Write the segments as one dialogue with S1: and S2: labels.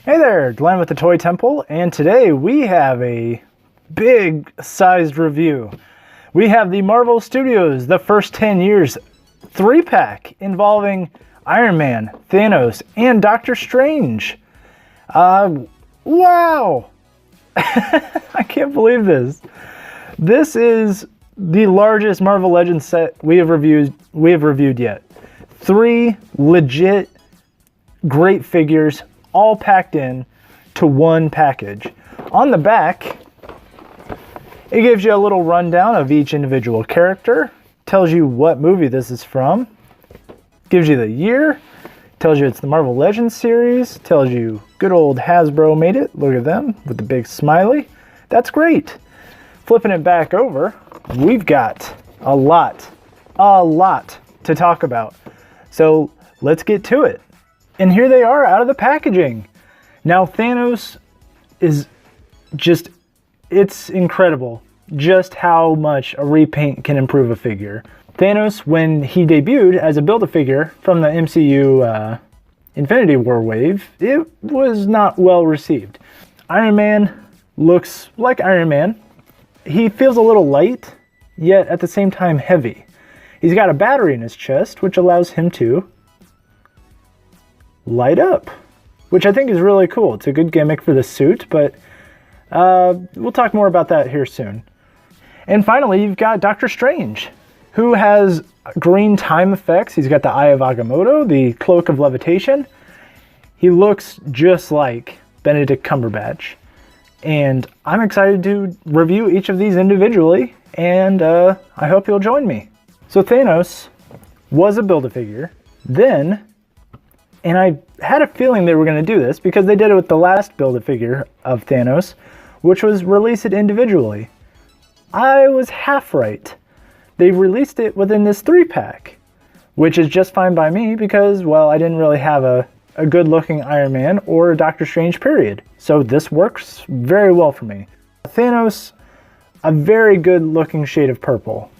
S1: Hey there, Glenn with the Toy Temple, and today we have a big sized review. We have the Marvel Studios, the first 10 years 3-pack involving Iron Man, Thanos, and Doctor Strange. Wow! I can't believe this. This is the largest Marvel Legends set we have reviewed yet. 3 legit great figures, all packed in to one package. On the back, it gives you a little rundown of each individual character, tells you what movie this is from, gives you the year, tells you it's the Marvel Legends series, tells you good old Hasbro made it. Look at them with the big smiley. That's great. Flipping it back over, we've got a lot to talk about. So let's get to it. And here they are out of the packaging. Now Thanos is just, it's incredible just how much a repaint can improve a figure. Thanos, when he debuted as a Build-A-Figure from the MCU Infinity War wave, it was not well received. Iron Man looks like Iron Man. He feels a little light, yet at the same time heavy. He's got a battery in his chest, which allows him to light up, which I think is really cool. It's a good gimmick for the suit, but we'll talk more about that here soon. And finally, you've got Doctor Strange, who has green time effects. He's got the Eye of Agamotto, the Cloak of Levitation. He looks just like Benedict Cumberbatch. And I'm excited to review each of these individually, and I hope you'll join me. So Thanos was a Build-A-Figure, then, and I had a feeling they were going to do this because they did it with the last Build-A-Figure of Thanos, which was release it individually. I was half right. They released it within this 3-pack, which is just fine by me because, well, I didn't really have a good-looking Iron Man or a Doctor Strange, period. So this works very well for me. Thanos, a very good-looking shade of purple.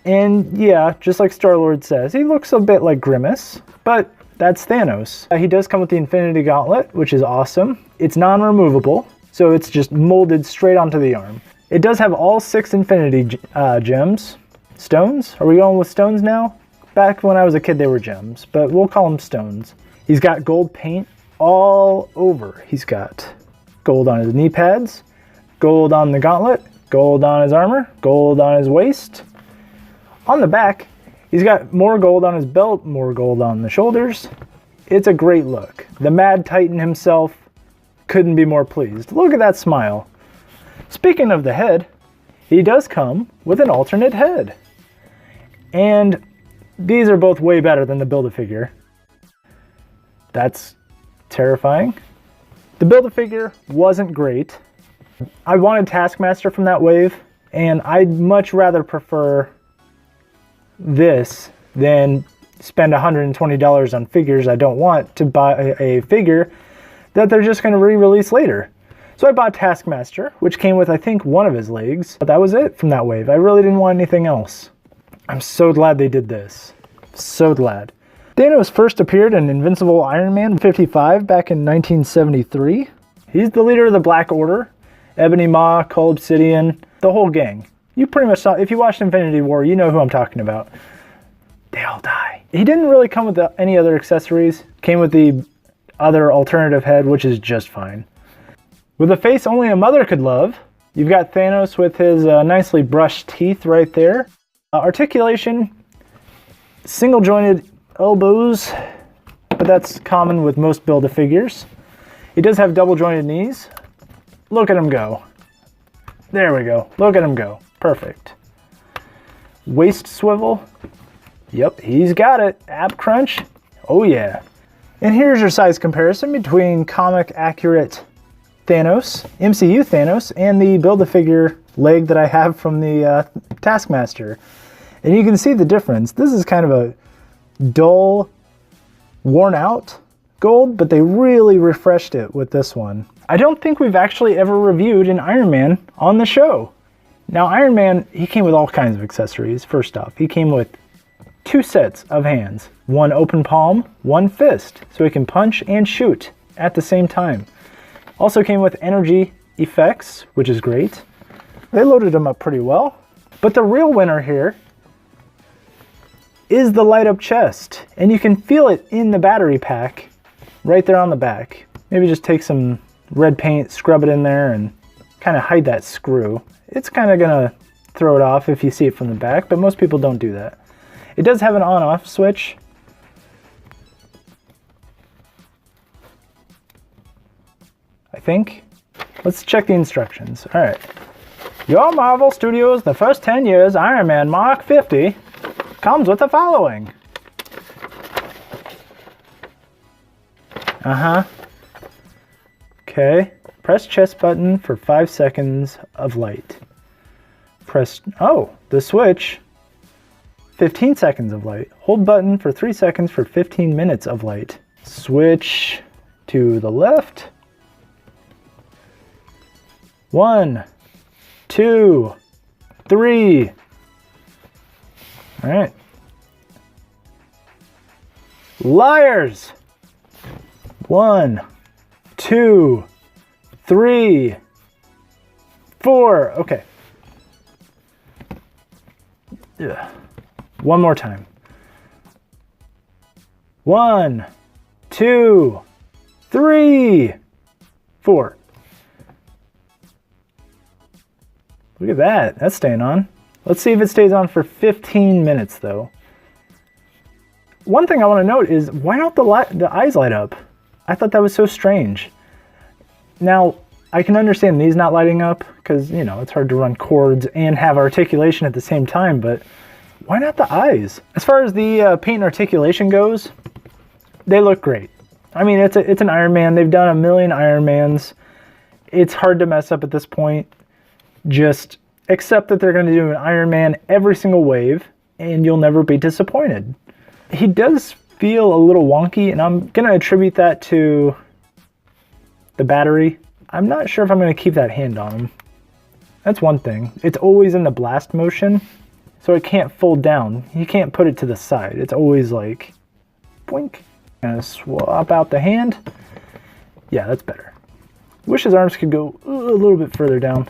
S1: And yeah, just like Star-Lord says, he looks a bit like Grimace, but that's Thanos. He does come with the Infinity Gauntlet, which is awesome. It's non-removable, so it's just molded straight onto the arm. It does have all 6 Infinity gems. Stones? Are we going with stones now? Back when I was a kid, they were gems, but we'll call them stones. He's got gold paint all over. He's got gold on his knee pads, gold on the gauntlet, gold on his armor, gold on his waist. On the back, he's got more gold on his belt, more gold on the shoulders. It's a great look. The Mad Titan himself couldn't be more pleased. Look at that smile. Speaking of the head, he does come with an alternate head. And these are both way better than the Build-A-Figure. That's terrifying. The Build-A-Figure wasn't great. I wanted Taskmaster from that wave, and I'd much rather prefer this than spend $120 on figures I don't want to buy a figure that they're just going to re-release later. So I bought Taskmaster, which came with, I think, one of his legs, but that was it from that wave. I really didn't want anything else. I'm so glad they did this. So glad. Thanos first appeared in Invincible Iron Man 55 back in 1973. He's the leader of the Black Order, Ebony Maw, Cull Obsidian, the whole gang. You pretty much saw, if you watched Infinity War, you know who I'm talking about. They all die. He didn't really come with any other accessories. Came with the other alternative head, which is just fine. With a face only a mother could love, you've got Thanos with his nicely brushed teeth right there. Articulation, single jointed elbows, but that's common with most Build-A-Figures. He does have double jointed knees. Look at him go. There we go. Look at him go. Perfect. Waist swivel. Yep, he's got it. Ab crunch. Oh yeah. And here's your size comparison between comic accurate Thanos, MCU Thanos, and the Build-A-Figure leg that I have from the Taskmaster. And you can see the difference. This is kind of a dull, worn out gold, but they really refreshed it with this one. I don't think we've actually ever reviewed an Iron Man on the show. Now Iron Man, he came with all kinds of accessories. First off, he came with 2 sets of hands. One open palm, one fist, so he can punch and shoot. at the same time. Also came with energy effects, which is great. They loaded them up pretty well. But the real winner here is the light up chest. And you can feel it in the battery pack right there on the back. Maybe just take some red paint, scrub it in there, and kind of hide that screw. It's kind of gonna throw it off if you see it from the back, but most people don't do that. It does have an on-off switch. I think. Let's check the instructions. All right. Your Marvel Studios, the first 10 years, Iron Man Mark 50, comes with the following. Okay. Press chest button for 5 seconds of light. Press, the switch, 15 seconds of light. Hold button for 3 seconds for 15 minutes of light. Switch to the left. 1, 2, 3. All right. Liars. 1, 2, 3, 4. Okay. Yeah. One more time. 1, 2, 3, 4. Look at that. That's staying on. Let's see if it stays on for 15 minutes, though. One thing I want to note is, why don't the eyes light up? I thought that was so strange. Now, I can understand these not lighting up, because, you know, it's hard to run cords and have articulation at the same time, but why not the eyes? As far as the paint and articulation goes, they look great. I mean, it's an Iron Man. They've done a million Iron Mans. It's hard to mess up at this point. Just accept that they're going to do an Iron Man every single wave, and you'll never be disappointed. He does feel a little wonky, and I'm going to attribute that to the battery. I'm not sure if I'm going to keep that hand on him. That's one thing. It's always in the blast motion, so it can't fold down. You can't put it to the side. It's always like, boink. Gonna swap out the hand. Yeah, that's better. Wish his arms could go a little bit further down.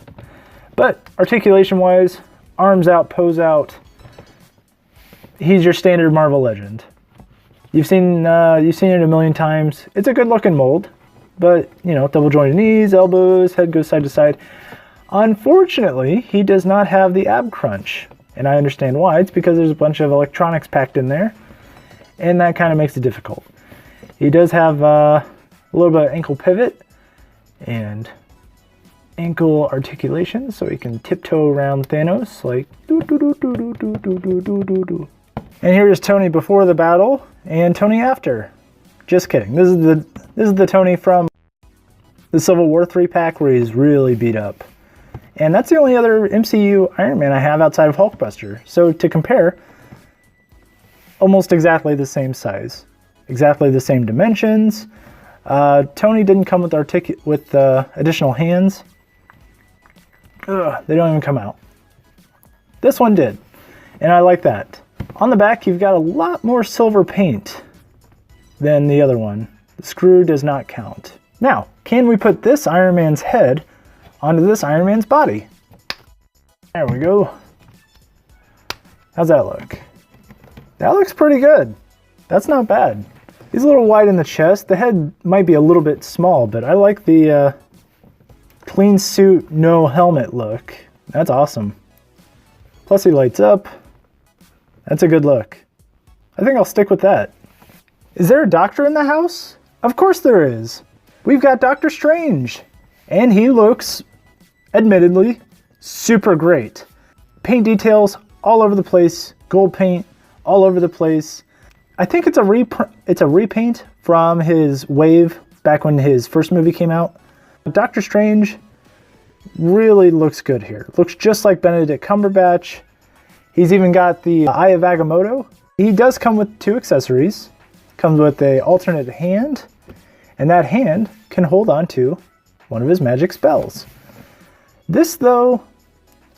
S1: But articulation-wise, arms out, pose out. He's your standard Marvel legend. You've seen it a million times. It's a good-looking mold, but you know, double-jointed knees, elbows, head goes side to side. Unfortunately, he does not have the ab crunch, and I understand why. It's because there's a bunch of electronics packed in there, and that kind of makes it difficult. He does have a little bit of ankle pivot and ankle articulation, so he can tiptoe around Thanos like doo doo doo doo doo doo doo doo doo doo doo. And here is Tony before the battle and Tony after. Just kidding. This is the Tony from the Civil War 3-pack where he's really beat up. And that's the only other MCU Iron Man I have outside of Hulkbuster. So to compare, almost exactly the same size, exactly the same dimensions. Tony didn't come with additional hands. Ugh, they don't even come out. This one did, and I like that. On the back, you've got a lot more silver paint than the other one. The screw does not count. Now, can we put this Iron Man's head onto this Iron Man's body? There we go. How's that look? That looks pretty good. That's not bad. He's a little wide in the chest. The head might be a little bit small, but I like the clean suit, no helmet look. That's awesome. Plus he lights up. That's a good look. I think I'll stick with that. Is there a doctor in the house? Of course there is. We've got Doctor Strange. And he looks, admittedly, super great. Paint details all over the place. Gold paint all over the place. I think it's a repaint from his wave back when his first movie came out. Doctor Strange really looks good here. Looks just like Benedict Cumberbatch. He's even got the Eye of Agamotto. He does come with 2 accessories. Comes with an alternate hand, and that hand can hold on to one of his magic spells. This, though,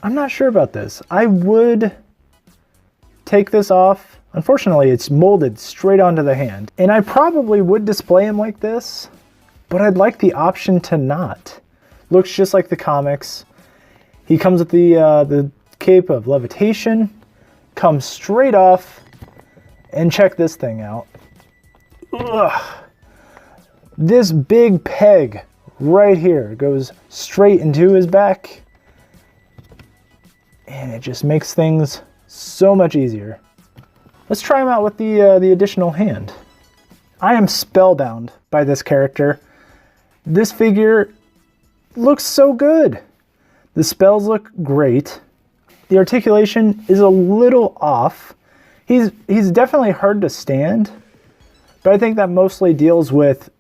S1: I'm not sure about this. I would take this off. Unfortunately, it's molded straight onto the hand, and I probably would display him like this, but I'd like the option to not. Looks just like the comics. He comes with the cape of levitation, comes straight off, and check this thing out. Ugh. This big peg right here goes straight into his back, and it just makes things so much easier. Let's try him out with the additional hand. I am spellbound by this character. This figure looks so good. The spells look great. The articulation is a little off. He's definitely hard to stand, but I think that mostly deals with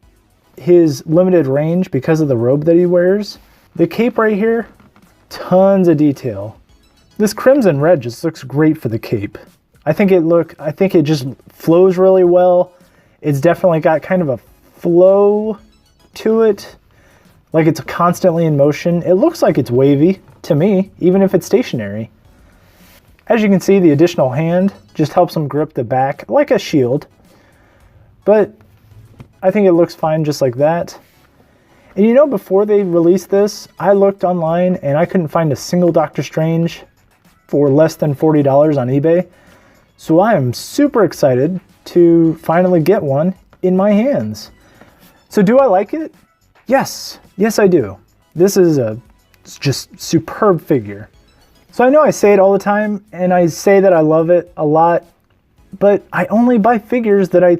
S1: his limited range because of the robe that he wears. The cape right here, tons of detail. This crimson red just looks great for the cape. I think it just flows really well. It's definitely got kind of a flow to it, like it's constantly in motion. It looks like it's wavy to me, even if it's stationary. As you can see, the additional hand just helps him grip the back like a shield, but I think it looks fine just like that. And you know, before they released this, I looked online and I couldn't find a single Doctor Strange for less than $40 on eBay. So I am super excited to finally get one in my hands. So do I like it? Yes, I do. This is a just superb figure. So I know I say it all the time and I say that I love it a lot, but I only buy figures that I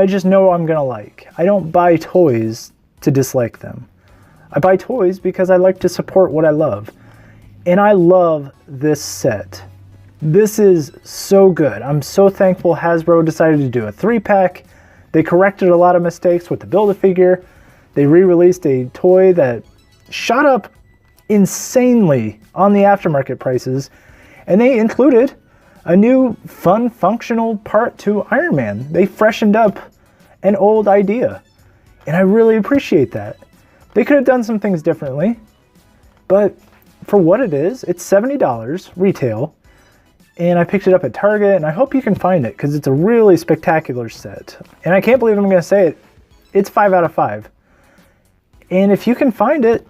S1: just know I'm gonna like. I don't buy toys to dislike them. I buy toys because I like to support what I love. And I love this set. This is so good. I'm so thankful Hasbro decided to do a 3-pack. They corrected a lot of mistakes with the Build-A-Figure. They re-released a toy that shot up insanely on the aftermarket prices. And they included a new fun functional part to Iron Man. They freshened up an old idea. And I really appreciate that. They could have done some things differently, but for what it is, it's $70 retail. And I picked it up at Target, and I hope you can find it because it's a really spectacular set. And I can't believe I'm going to say it. It's 5 out of 5. And if you can find it,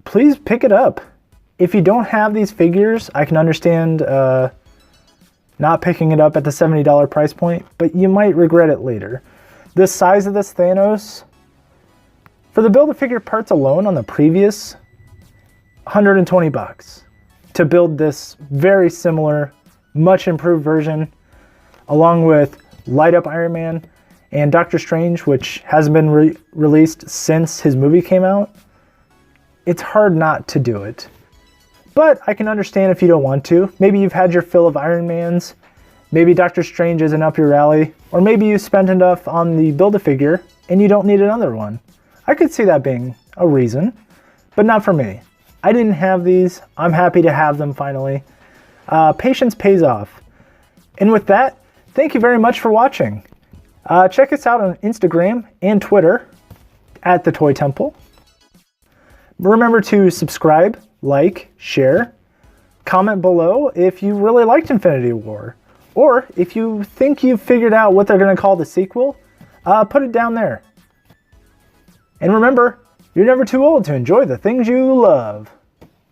S1: please pick it up. If you don't have these figures, I can understand not picking it up at the $70 price point, but you might regret it later. The size of this Thanos, for the Build-A-Figure parts alone on the previous, $120 to build this very similar, much improved version, along with Light Up Iron Man and Doctor Strange, which hasn't been released since his movie came out. It's hard not to do it. But I can understand if you don't want to. Maybe you've had your fill of Iron Mans, maybe Doctor Strange isn't up your alley, or maybe you spent enough on the Build-A-Figure and you don't need another one. I could see that being a reason, but not for me. I didn't have these. I'm happy to have them finally. Patience pays off. And with that, thank you very much for watching. Check us out on Instagram and Twitter at The Toy Temple. Remember to subscribe, like, share, comment below if you really liked Infinity War. Or if you think you've figured out what they're going to call the sequel, put it down there. And remember, you're never too old to enjoy the things you love.